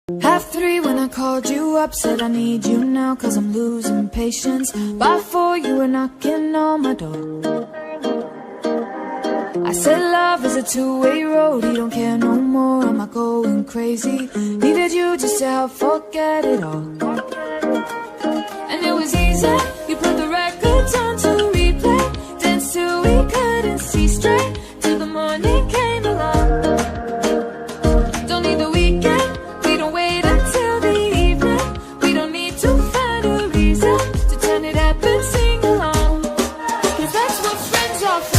3 when I called you up, said I need you now cause I'm losing patience. By 4 you were knocking on my door. I said love is a two-way road, you don't care no more, am I going crazy? Needed you just to help forget it all. And it was easy, you put the records on to replay, danced till we couldn't see straight, till the morning came along. Don't need the weekend, we don't wait until the evening, we don't need to find a reason to turn it up and sing along, cause that's what friends are for.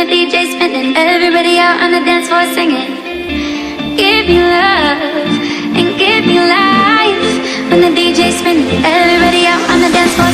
The DJ spinning, everybody out on the dance floor singing. Give me love and give me life. When the DJ spinning, everybody out on the dance floor